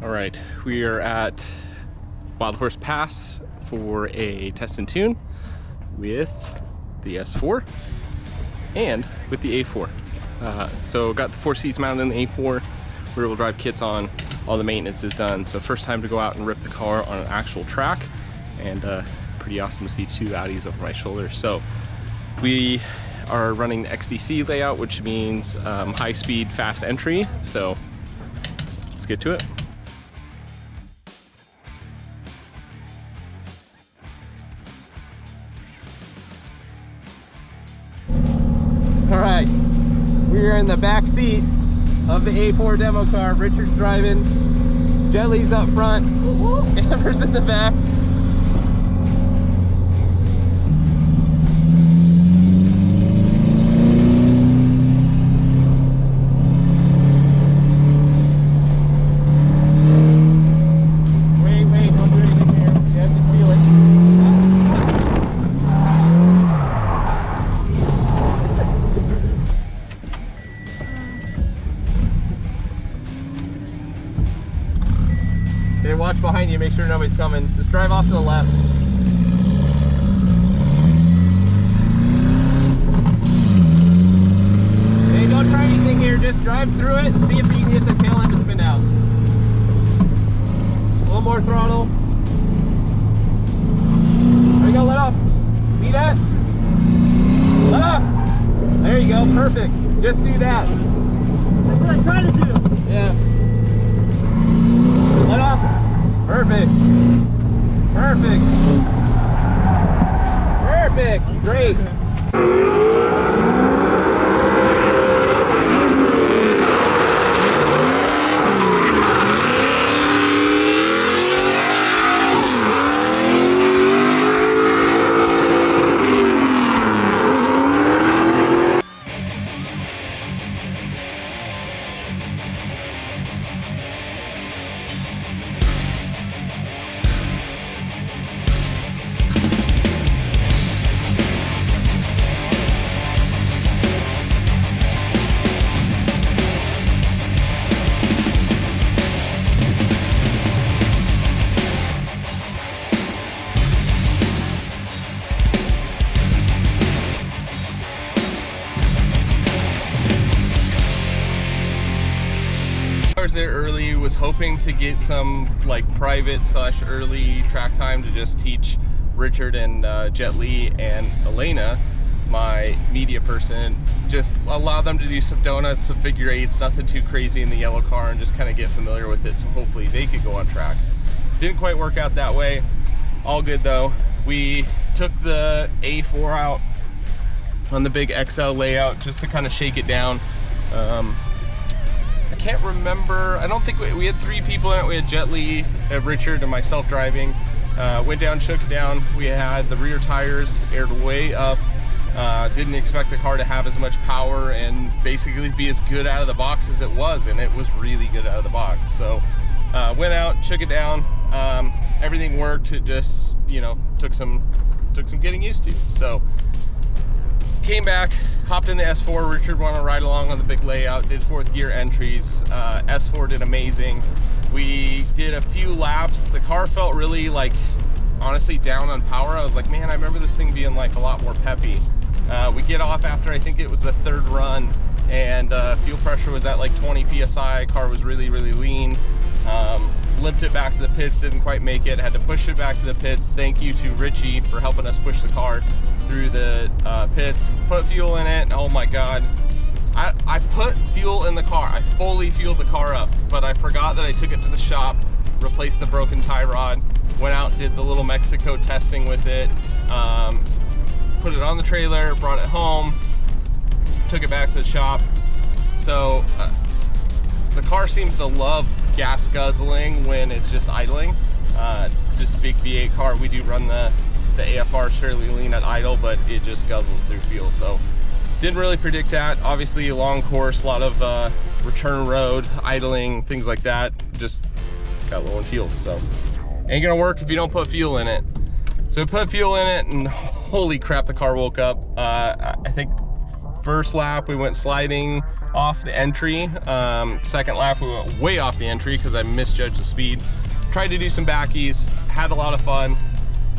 All right, we are at Wild Horse Pass for a test and tune with the S4 and with the A4. So got the 4 seats mounted in the A4, rear-wheel drive kits on, all the maintenance is done. So first time to go out and rip the car on an actual track, and pretty awesome to see 2 Audis over my shoulder. So we are running the XDC layout, which means high speed, fast entry. So let's get to it. All right, we are in the back seat of the A4 demo car. Richard's driving, Jelly's up front, Amber's in the back. Wait, don't do anything here. You have to feel it. Okay, watch behind you, make sure nobody's coming. Just drive off to the left. Hey, don't try anything here, just drive through it and see if you can get the tail end to spin out. A little more throttle. There you go, let up. See that? Let up. There you go, perfect. Just do that. That's what I'm trying to do. Yeah. Let up. Perfect. Perfect. Perfect. Great. There early, was hoping to get some like private / early track time to just teach Richard and Jet Li and Elena, my media person, just allow them to do some donuts, some figure eights, nothing too crazy in the yellow car, and just kind of get familiar with it, so hopefully they could go on track. Didn't quite work out that way. All good though. We took the A4 out on the big XL layout just to kind of shake it down. I can't remember, I don't think we had 3 people in it. We had Jet Li, Richard, and myself driving. Went down, shook it down. We had the rear tires aired way up. Didn't expect the car to have as much power and basically be as good out of the box as it was, and it was really good out of the box. So went out, shook it down. Everything worked. It just, you know, took some getting used to. So came back, hopped in the S4. Richard wanted to ride along on the big layout, did 4th gear entries. S4 did amazing. We did a few laps. The car felt really, like, honestly down on power. I was like, man, I remember this thing being like a lot more peppy. We get off after, I think it was the 3rd run, and fuel pressure was at like 20 PSI. Car was really, really lean. Limped it back to the pits, didn't quite make it, had to push it back to the pits. Thank you to Richie for helping us push the car through the pits. Put fuel in it. Oh my god, I put fuel in the car. I fully fueled the car up, but I forgot that I took it to the shop, replaced the broken tie rod, went out, did the little Mexico testing with it, put it on the trailer, brought it home, took it back to the shop. So the car seems to love gas guzzling when it's just idling. Just a big V8 car. We do run the AFR fairly lean at idle, but it just guzzles through fuel. So didn't really predict that. Obviously a long course, a lot of return road, idling, things like that. Just got low in fuel, so ain't gonna work if you don't put fuel in it. So we put fuel in it, and holy crap, the car woke up. I think first lap we went sliding off the entry. Second lap, we went way off the entry because I misjudged the speed. Tried to do some backies, had a lot of fun.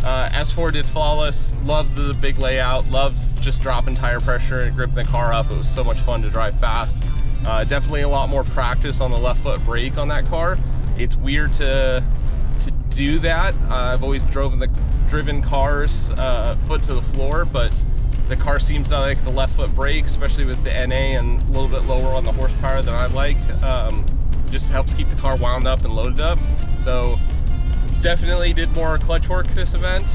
S4 did flawless, loved the big layout, loved just dropping tire pressure and gripping the car up. It was so much fun to drive fast. Definitely a lot more practice on the left foot brake on that car. It's weird to do that. I've always driven cars foot to the floor, but the car seems to like the left foot brake, especially with the NA and a little bit lower on the horsepower than I like. Just helps keep the car wound up and loaded up. So definitely did more clutch work this event.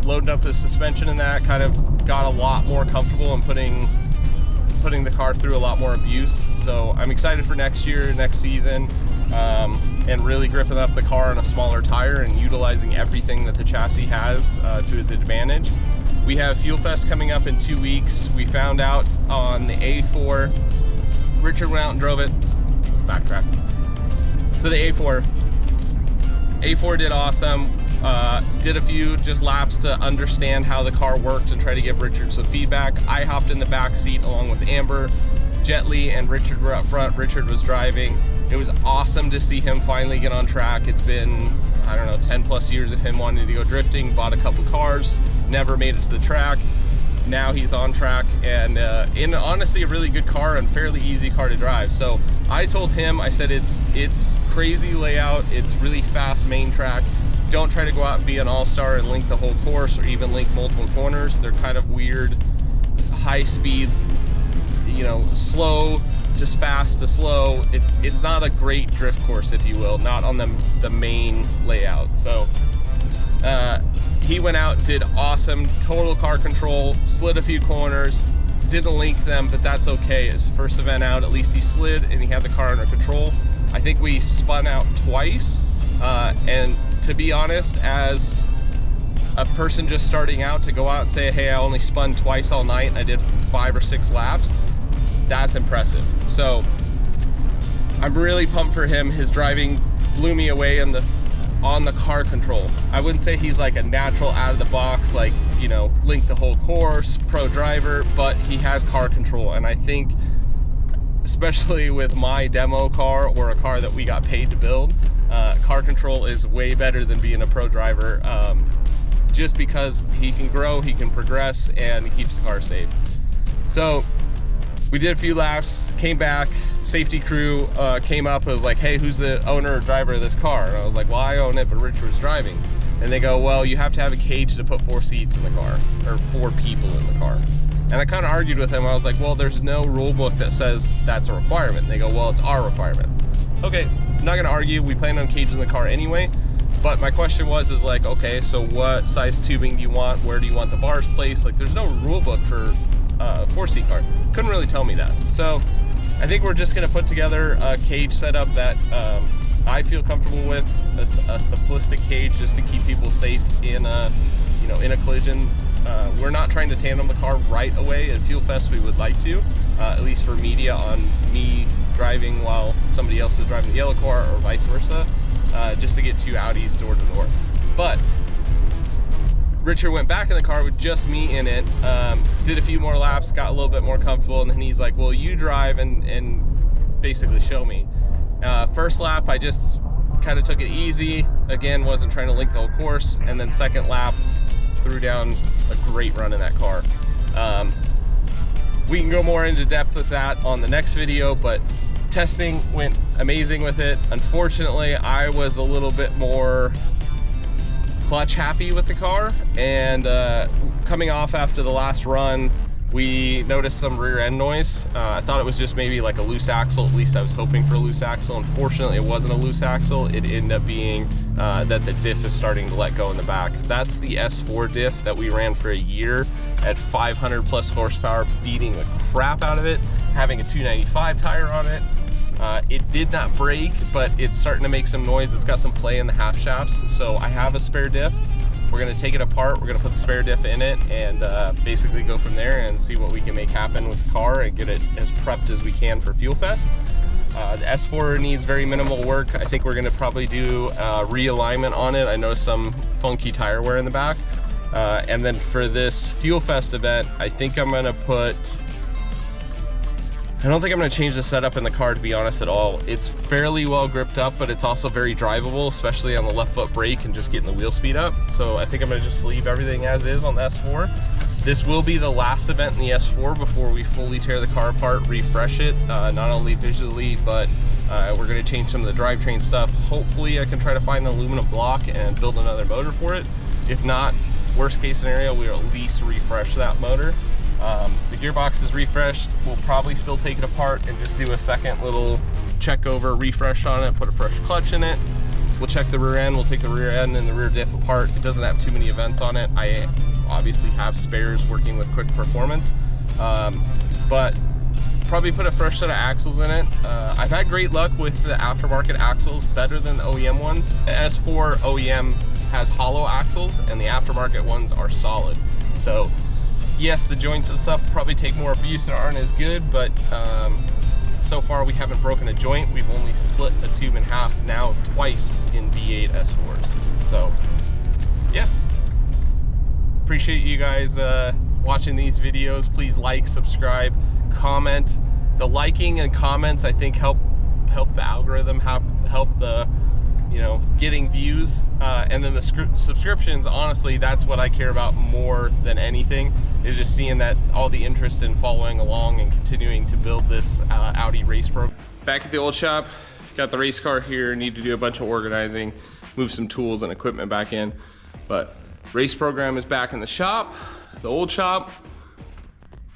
Loaded up the suspension and that, kind of got a lot more comfortable in putting the car through a lot more abuse. So I'm excited for next year, next season, and really gripping up the car on a smaller tire and utilizing everything that the chassis has to its advantage. We have Fuel Fest coming up in 2 weeks. We found out on the A4, Richard went out and drove it. Let's backtrack. So the A4 did awesome. Did a few just laps to understand how the car worked and try to give Richard some feedback. I hopped in the back seat along with Amber. Jet Li and Richard were up front. Richard was driving. It was awesome to see him finally get on track. It's been, I don't know, 10 plus years of him wanting to go drifting, bought a couple cars, never made it to the track. Now he's on track and in honestly a really good car and fairly easy car to drive. So I told him, I said it's crazy layout, it's really fast main track. Don't try to go out and be an all-star and link the whole course or even link multiple corners. They're kind of weird, high speed, you know, slow, just fast to slow. It's not a great drift course, if you will, not on the main layout. So he went out, did awesome, total car control, slid a few corners, didn't link them, but that's okay. His first event out, at least he slid and he had the car under control. I think we spun out twice, and to be honest, as a person just starting out, to go out and say, hey, I only spun twice all night, I did 5 or 6 laps, that's impressive. So I'm really pumped for him. His driving blew me away on the car control. I wouldn't say he's like a natural out of the box, like, you know, link the whole course, pro driver, but he has car control. And I think, especially with my demo car or a car that we got paid to build, car control is way better than being a pro driver, just because he can grow, he can progress, and he keeps the car safe. So we did a few laps, came back, safety crew came up, it was like, hey, who's the owner or driver of this car? And I was like, well, I own it, but Richard was driving. And they go, well, you have to have a cage to put 4 seats in the car, or 4 people in the car. And I kind of argued with him. I was like, well, there's no rule book that says that's a requirement. And they go, well, it's our requirement. Okay, I'm not gonna argue. We plan on cages in the car anyway. But my question was like, okay, so what size tubing do you want? Where do you want the bars placed? Like, there's no rule book for 4-seat car. Couldn't really tell me that. So I think we're just gonna put together a cage setup that I feel comfortable with, a simplistic cage just to keep people safe in a, you know, in a collision. We're not trying to tandem the car right away. At Fuel Fest we would like to, at least for media on me driving while somebody else is driving the yellow car or vice versa, just to get 2 Audis door to door. But Richard went back in the car with just me in it, did a few more laps, got a little bit more comfortable, and then he's like, well, you drive and basically show me. First lap, I just kind of took it easy. Again, wasn't trying to link the whole course. And then second lap, threw down a great run in that car. We can go more into depth with that on the next video, but testing went amazing with it. Unfortunately, I was a little bit more clutch happy with the car, and coming off after the last run, we noticed some rear end noise. I thought it was just maybe like a loose axle. At least I was hoping for a loose axle. Unfortunately, it wasn't a loose axle. It ended up being that the diff is starting to let go in the back. That's the S4 diff that we ran for a year at 500 plus horsepower, beating the crap out of it, having a 295 tire on it. It did not break, but it's starting to make some noise. It's got some play in the half shafts. So I have a spare diff. We're gonna take it apart, we're gonna put the spare diff in it, and basically go from there and see what we can make happen with the car and get it as prepped as we can for Fuel Fest. The S4 needs very minimal work. I think we're gonna probably do realignment on it. I know some funky tire wear in the back. And then for this Fuel Fest event, I think I'm gonna put, I don't think I'm gonna change the setup in the car, to be honest, at all. It's fairly well gripped up, but it's also very drivable, especially on the left foot brake and just getting the wheel speed up. So I think I'm gonna just leave everything as is on the S4. This will be the last event in the S4 before we fully tear the car apart, refresh it, not only visually, but we're gonna change some of the drivetrain stuff. Hopefully I can try to find an aluminum block and build another motor for it. If not, worst case scenario, we'll at least refresh that motor. The gearbox is refreshed. We'll probably still take it apart and just do a second little check over, refresh on it, put a fresh clutch in it. We'll check the rear end. We'll take the rear end and the rear diff apart. It doesn't have too many events on it. I obviously have spares working with quick performance, but probably put a fresh set of axles in it. I've had great luck with the aftermarket axles, better than the OEM ones. The S4 OEM has hollow axles and the aftermarket ones are solid. So yes, the joints and stuff probably take more abuse and aren't as good, but so far we haven't broken a joint. We've only split a tube in half now twice in V8 S4s. So yeah, appreciate you guys watching these videos. Please like, subscribe, comment. The liking and comments, I think, help the algorithm, help the, you know, getting views, and then the subscriptions. Honestly, that's what I care about more than anything, is just seeing that all the interest in following along and continuing to build this Audi race program. Back at the old shop, got the race car here. Need to do a bunch of organizing, move some tools and equipment back in, but race program is back in the shop, the old shop,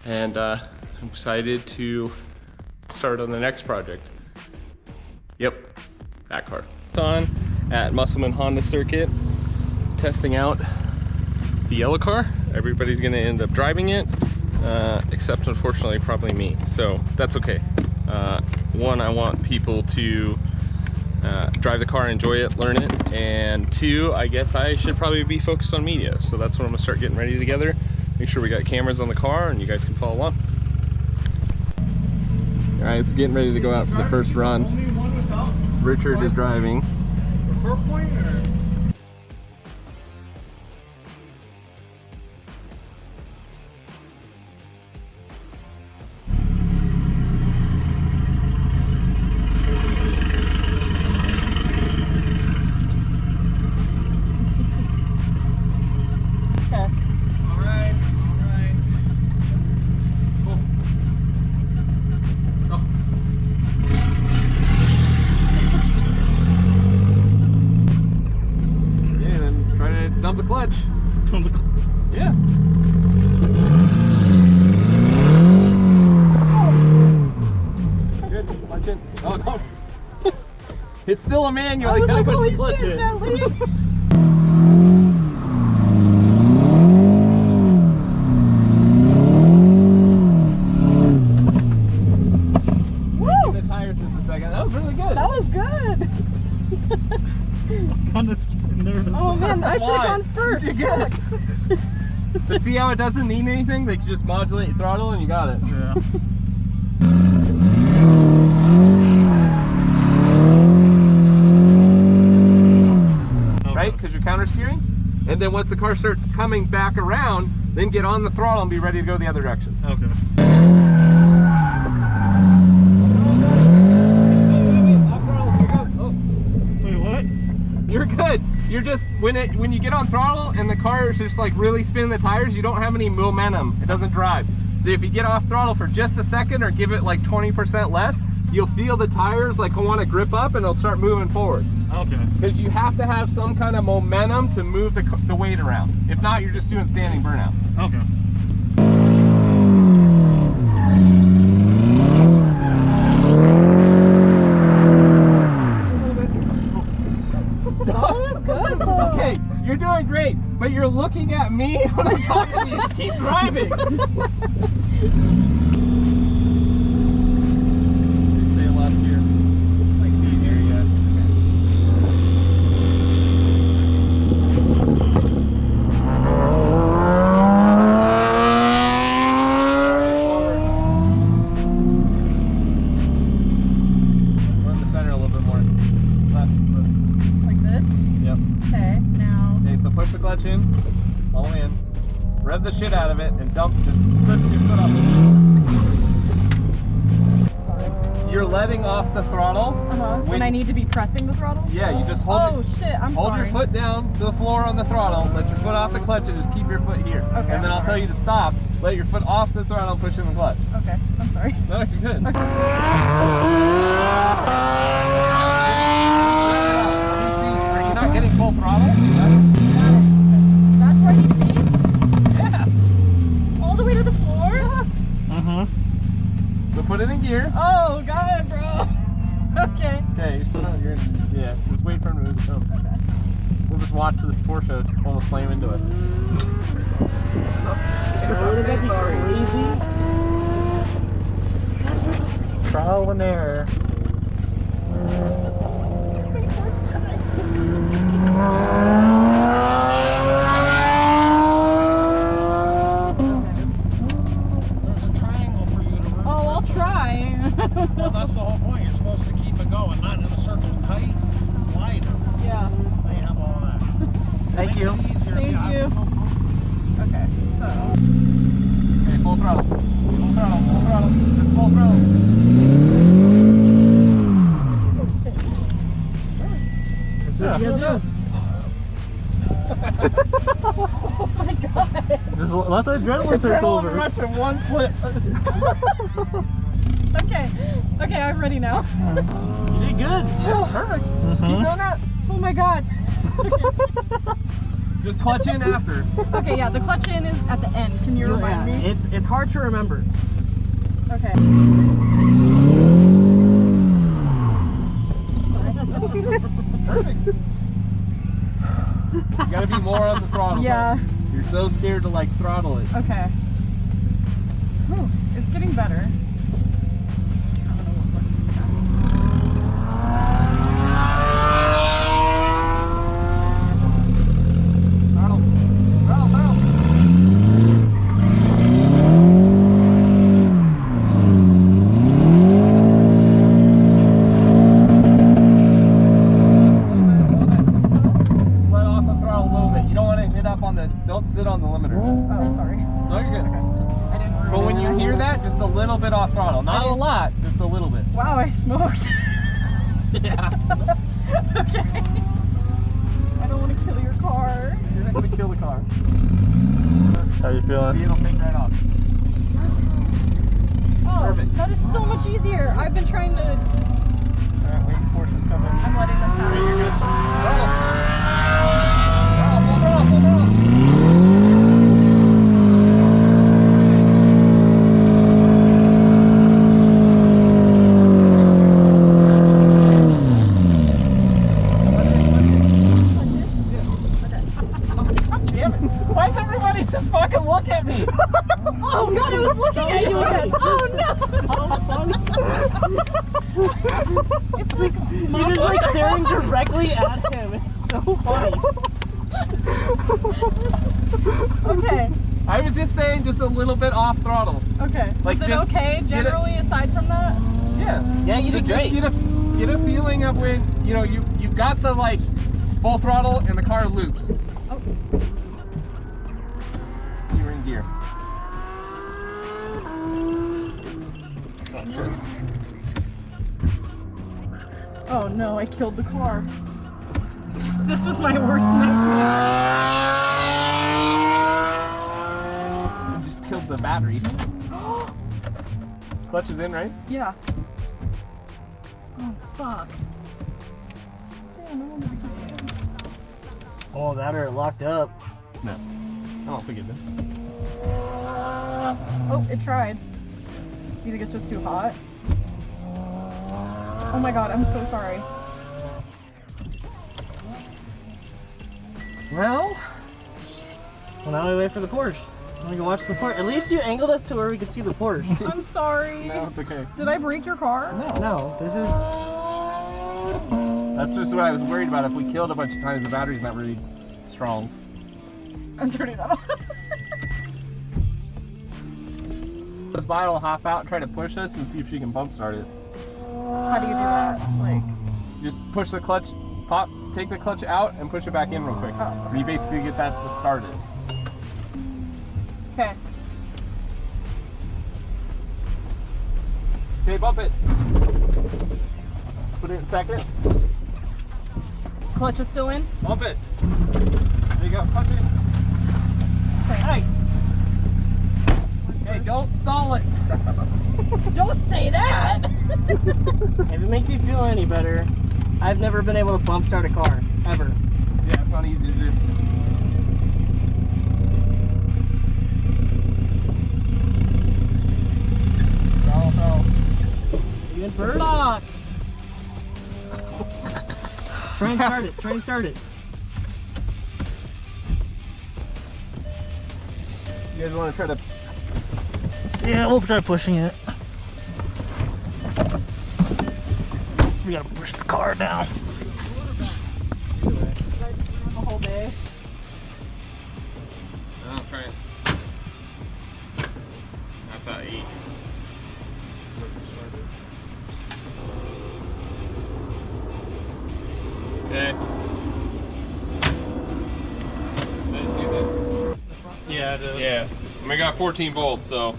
and I'm excited to start on the next project. Yep, that car. On at Musselman Honda Circuit, testing out the yellow car. Everybody's gonna end up driving it, except unfortunately probably me, so that's okay. One, I want people to drive the car, enjoy it, learn it, and two, I guess I should probably be focused on media, so that's when I'm gonna start getting ready together. Make sure we got cameras on the car and you guys can follow along. All right, it's getting ready to go out for the first run. Richard is driving. Dump the clutch. Yeah. Good. Clutch it. Oh no. It's still a manual. You gotta push the clutch in. Give the tires just a second. That was really good. That was good. Oh man, I should have gone first. But see how it doesn't need anything? They can just modulate your throttle and you got it. Yeah. Right? Because you're counter steering. And then once the car starts coming back around, then get on the throttle and be ready to go the other direction. Okay. You're good. You're just, when you get on throttle and the car is just like really spinning the tires, you don't have any momentum. It doesn't drive. So if you get off throttle for just a second or give it like 20% less, you'll feel the tires like want to grip up and it'll start moving forward. Okay. Because you have to have some kind of momentum to move the weight around. If not, you're just doing standing burnouts. Okay. Okay, you're doing great, but you're looking at me when I'm talking to you. Keep driving. Stay left here. Like, see here yet? Run the center a little bit more. Left. Like this? Yep. Okay, now. Okay, so push the clutch in, all the way in, rev the shit out of it, and dump, just lift your foot off. you're letting off the throttle. When I need to be pressing the throttle? Yeah, you just hold Oh shit, I'm hold sorry. your foot down to the floor on the throttle, let your foot off the clutch and just keep your foot here. Okay, And then I'll tell you to stop, let your foot off the throttle and push in the clutch. Okay, I'm sorry. No, you're good. Okay. Are you not getting full throttle? That's where I need to be? Yeah. All the way to the floor? Yes. So put it in gear. Oh god, bro. Okay. Okay, you're still not, yeah, just wait for him to move the film. Okay. We'll just watch this Porsche almost slam into us. Wouldn't that be crazy? Trial and error. There's a triangle for you to run. Oh, I'll try. Well, that's the whole point. You're supposed to keep it going, not in the circles tight, wider. Yeah. They have all that. Thank you. Makes it easier. Thank Yeah. you. Okay, so. Okay, full throttle. Full throttle, full throttle. Just full throttle. That's what you gotta do. Oh my god. Just let the adrenaline take over. rush in one flip. Okay. Okay, I'm ready now. You did good. Perfect. Just keep doing that. Oh my god. Just clutch in after. Okay, yeah, the clutch in is at the end. Can you remind me? It's hard to remember. Okay. Perfect. You gotta be more on the throttle. Yeah. though. You're so scared to like throttle it. Okay. Whew, it's getting better. Throttle. Throttle, throttle. Let off the throttle a little bit. You don't want to hit up on the, don't sit on the limiter. Oh, sorry. No, you're good. I didn't ruin But when it. you hear that, just a little bit off throttle. Not a lot, just a little bit. Wow, I smoked. Yeah. Okay. I don't want to kill your car. You're not going to kill the car. How you See, feeling? it'll take right off. Oh, Perfect. that is so much easier. I've been trying to. Alright, wait, Porsche's coming. I'm letting them pass. You're good. Throttle. Throttle, full throttle, full throttle. Damn it. Why does everybody just fucking look at me? Oh god, I was looking at you again. Oh no. It's like You're just like staring directly at him. It's so funny. Okay. I was just saying just a little bit off throttle. Okay. Like, Is it just okay get it- generally aside from that? Yeah. Yeah, you So did just great. get a feeling of when, you know, you've got the like full throttle and the car loops. Oh. You're in gear. Oh shit. Oh no, I killed the car. This was my worst nightmare. You just killed the battery. Clutch is in, right? Yeah. Oh fuck. Damn, I wanted to keep it in. Oh, that or it locked up. No. I don't think it did. Oh, it tried. You think it's just too hot? Oh my god, I'm so sorry. Well, now we wait for the Porsche. We can watch the Porsche. At least you angled us to where we could see the Porsche. I'm sorry. No, it's okay. Did I break your car? No, this is. That's just what I was worried about. If we killed a bunch of times, the battery's not really strong. I'm turning that off. This bottle will hop out and try to push us and see if she can bump start it. How do you do that? Like, Just push the clutch, take the clutch out and push it back in real quick. Oh. You basically get that to start it. okay. Okay, bump it. Put it in second. Clutch is still in? Bump it. There you go. Punch it. Okay. Nice. Hey, don't stall it. Don't say that! If it makes you feel any better, I've never been able to bump start a car, ever. Yeah, it's not easy to do. You in first? Fuck! Try and start it. Try and start it. You guys want to try to... Yeah, we'll try pushing it. We gotta push the car down. The whole day. I'll try it. That's how I eat. Okay. Yeah, it is. Yeah. I got 14 volts, so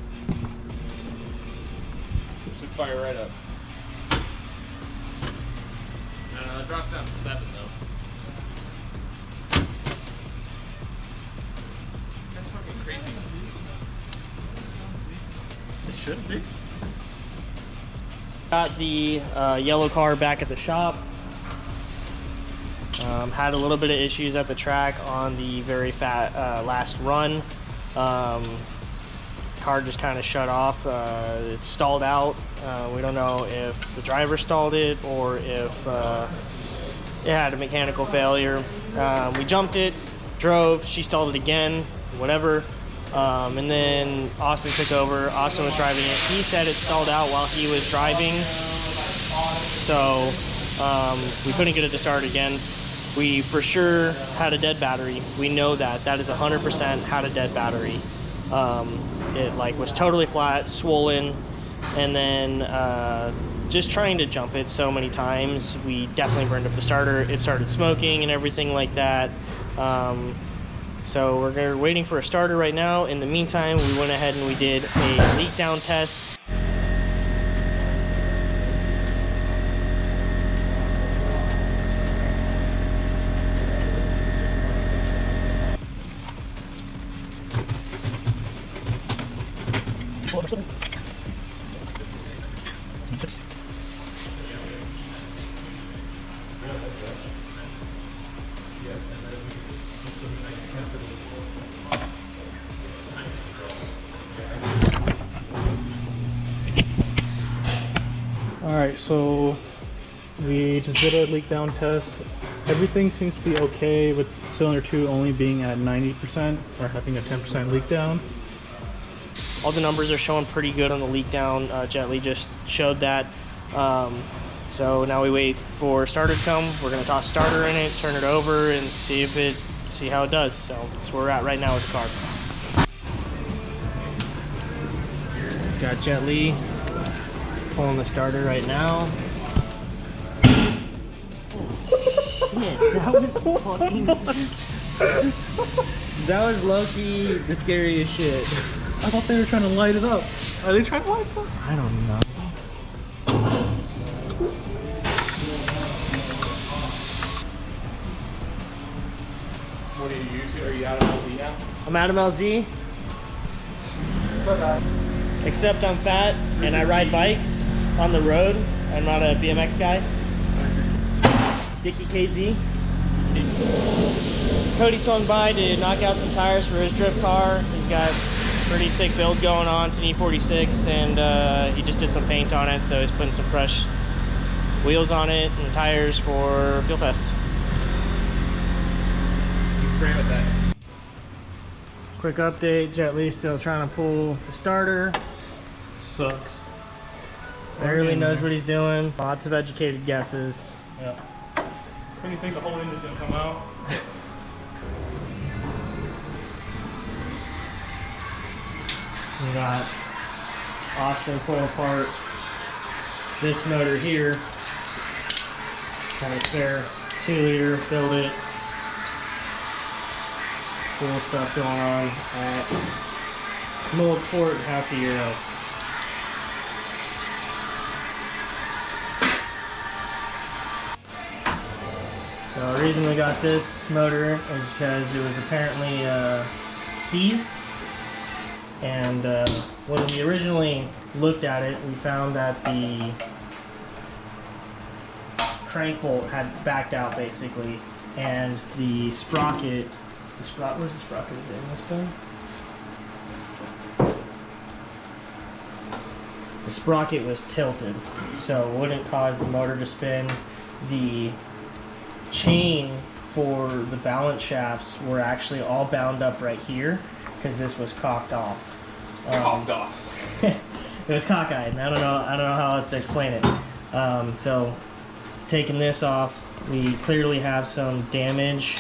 should fire right up. It drops down to 7 though. That's fucking crazy. It should be. Got the yellow car back at the shop. Had a little bit of issues at the track on the very last run. Car just kind of shut off. It stalled out. We don't know if the driver stalled it or if it had a mechanical failure. We jumped it, drove, she stalled it again, whatever. And then Austin took over. Austin was driving it. He said it stalled out while he was driving. So we couldn't get it to start again. We for sure had a dead battery. We know that. That is 100% had a dead battery. It like was totally flat, swollen, and then just trying to jump it so many times, we definitely burned up the starter. It started smoking and everything like that. So we're waiting for a starter right now. In the meantime, we went ahead and we did a leak down test. Alright, so we just did a leak down test. Everything seems to be okay with cylinder 2 only being at 90% or having a 10% leak down. All the numbers are showing pretty good on the leak down. Gently just showed that. So now we wait for starter to come. We're gonna toss starter in it, turn it over, and see how it does. So that's where we're at right now with the car. Got Gently pulling the starter right now. Shit, that was fucking. That was low-key the scariest shit. I thought they were trying to light it up. Are they trying to light it up? I don't know. What are you using? Are you out of LZ now? I'm out of LZ. Except I'm fat and I ride bikes on the road. I'm not a BMX guy. Dickie KZ. Cody swung by to knock out some tires for his drift car. He's got pretty sick build going on. It's an E46 and he just did some paint on it, so he's putting some fresh wheels on it and tires for Fuel Fest. You spray with that. Quick update, Gently still trying to pull the starter. Sucks. Barely knows what he's doing. Lots of educated guesses. Yeah. When you think the whole engine's gonna come out? We got Austin pulling apart this motor here. Got a spare 2-liter, build it. Cool stuff going on at Mulletsport AZ Euro. So the reason we got this motor is because it was apparently seized, and when we originally looked at it, we found that the crank bolt had backed out basically, and the sprocket, where's the sprocket? Is it in this bin? The sprocket was tilted, so it wouldn't cause the motor to spin. The chain for the balance shafts were actually all bound up right here because this was cocked off. Cocked off. It was cockeyed. I don't know how else to explain it. So taking this off, we clearly have some damage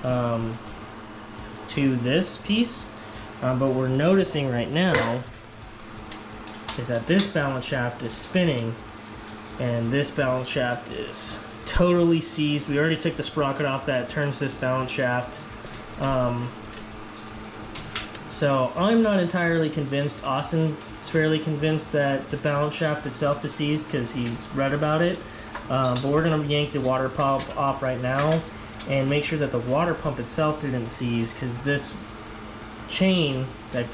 to this piece, but we're noticing right now is that this balance shaft is spinning and this balance shaft is totally seized. We already took the sprocket off that turns this balance shaft. So I'm not entirely convinced. Austin is fairly convinced that the balance shaft itself is seized because he's read about it. But we're going to yank the water pump off right now and make sure that the water pump itself didn't seize, because this chain that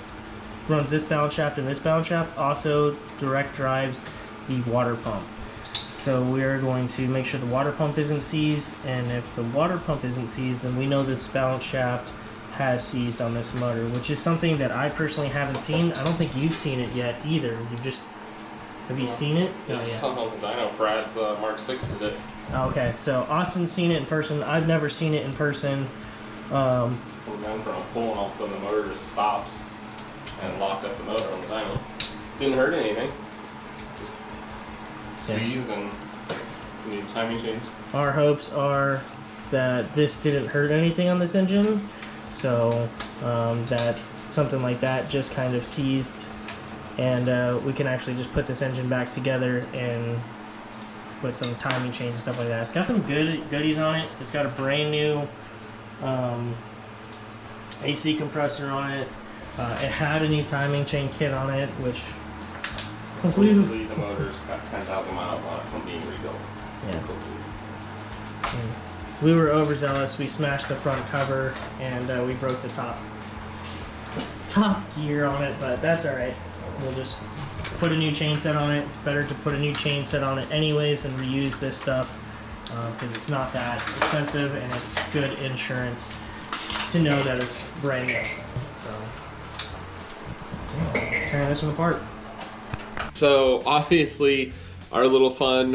runs this balance shaft and this balance shaft also direct drives the water pump. So we're going to make sure the water pump isn't seized, and if the water pump isn't seized, then we know this balance shaft has seized on this motor, which is something that I personally haven't seen. I don't think you've seen it yet either. Have you seen it? Yes, I know Brad's Mark 6 did it. Okay, so Austin's seen it in person. I've never seen it in person. We're going from a pull and all of a sudden the motor just stopped and locked up the motor on the dyno. Didn't hurt anything. Just seized and needed timing chains. Our hopes are that this didn't hurt anything on this engine, so that something like that just kind of seized, and we can actually just put this engine back together and put some timing chains and stuff like that. It's got some goodies on it. It's got a brand new AC compressor on it. It had a new timing chain kit on it, which Completely, the motor's got 10,000 miles on it from being rebuilt. Yeah. We were overzealous. We smashed the front cover and we broke the top gear on it, but that's all right. We'll just put a new chain set on it. It's better to put a new chain set on it anyways and reuse this stuff because it's not that expensive and it's good insurance to know that it's brand new. So, yeah, tearing this one apart. So obviously our little fun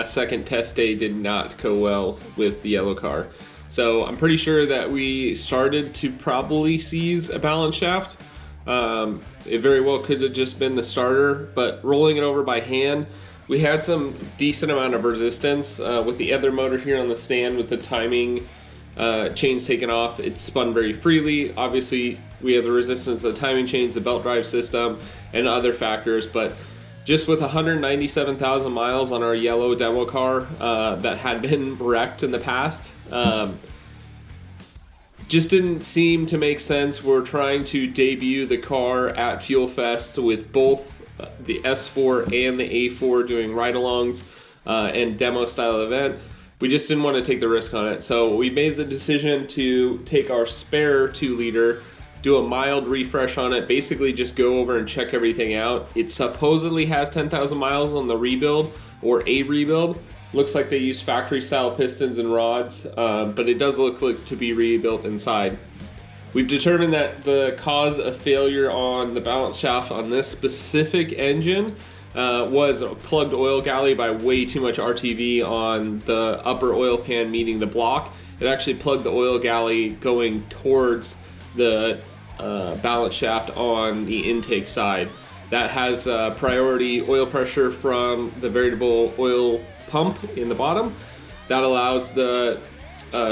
second test day did not go well with the yellow car. So I'm pretty sure that we started to probably seize a balance shaft. It very well could have just been the starter, but rolling it over by hand, we had some decent amount of resistance with the other motor here on the stand with the timing chains taken off. It spun very freely. Obviously we have the resistance of the timing chains, the belt drive system, and other factors, but just with 197,000 miles on our yellow demo car that had been wrecked in the past, just didn't seem to make sense. We're trying to debut the car at Fuel Fest with both the S4 and the A4 doing ride-alongs and demo style event. We just didn't want to take the risk on it. So we made the decision to take our spare 2-liter, do a mild refresh on it, basically just go over and check everything out. It supposedly has 10,000 miles on the rebuild or a rebuild. Looks like they use factory style pistons and rods, but it does look like to be rebuilt inside. We've determined that the cause of failure on the balance shaft on this specific engine was a plugged oil galley by way too much RTV on the upper oil pan meeting the block. It actually plugged the oil galley going towards the balance shaft on the intake side. That has priority oil pressure from the variable oil pump in the bottom. That allows the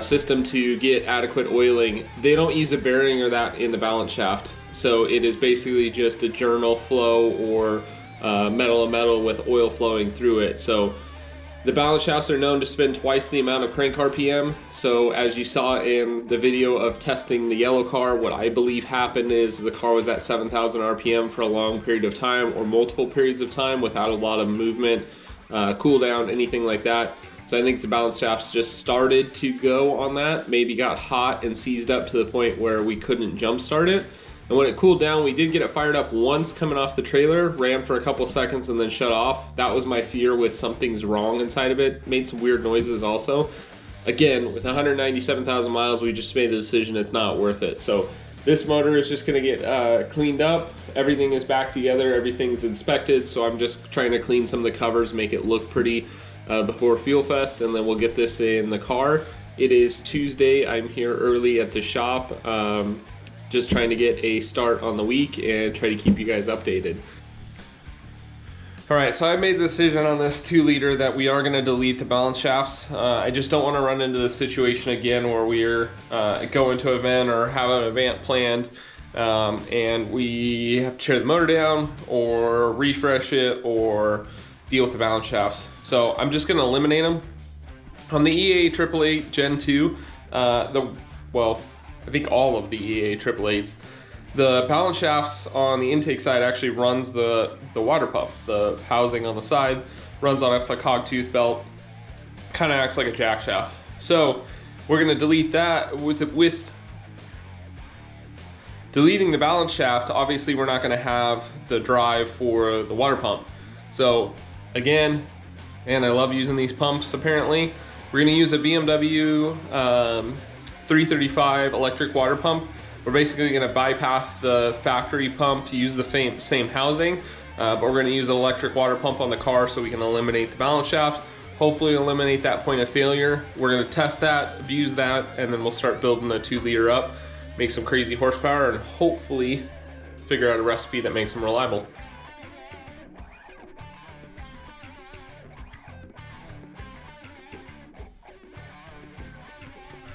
system to get adequate oiling. They don't use a bearing or that in the balance shaft, so it is basically just a journal flow or metal to metal with oil flowing through it. So the balance shafts are known to spin twice the amount of crank RPM. So as you saw in the video of testing the yellow car, what I believe happened is the car was at 7,000 RPM for a long period of time or multiple periods of time without a lot of movement, cool down, anything like that. So I think the balance shafts just started to go on that, maybe got hot and seized up to the point where we couldn't jump start it. And when it cooled down, we did get it fired up once coming off the trailer, ran for a couple seconds and then shut off. That was my fear with something's wrong inside of it. Made some weird noises also. Again, with 197,000 miles, we just made the decision it's not worth it. So this motor is just gonna get cleaned up. Everything is back together, everything's inspected. So I'm just trying to clean some of the covers, make it look pretty before Fuel Fest, and then we'll get this in the car. It is Tuesday, I'm here early at the shop. Just trying to get a start on the week and try to keep you guys updated. All right, so I made the decision on this 2-liter that we are gonna delete the balance shafts. I just don't wanna run into the situation again where we're going to an event or have an event planned and we have to tear the motor down or refresh it or deal with the balance shafts. So I'm just gonna eliminate them. On the EA 888 Gen 2, I think all of the EA 888s, the balance shafts on the intake side actually runs the water pump. The housing on the side runs on a cog tooth belt, kind of acts like a jack shaft. So we're gonna delete that. With deleting the balance shaft, obviously we're not gonna have the drive for the water pump. So again, and I love using these pumps apparently, we're gonna use a BMW 335 electric water pump. We're basically gonna bypass the factory pump, use the same housing, but we're gonna use an electric water pump on the car so we can eliminate the balance shaft, hopefully eliminate that point of failure. We're gonna test that, abuse that, and then we'll start building the 2-liter up, make some crazy horsepower, and hopefully figure out a recipe that makes them reliable.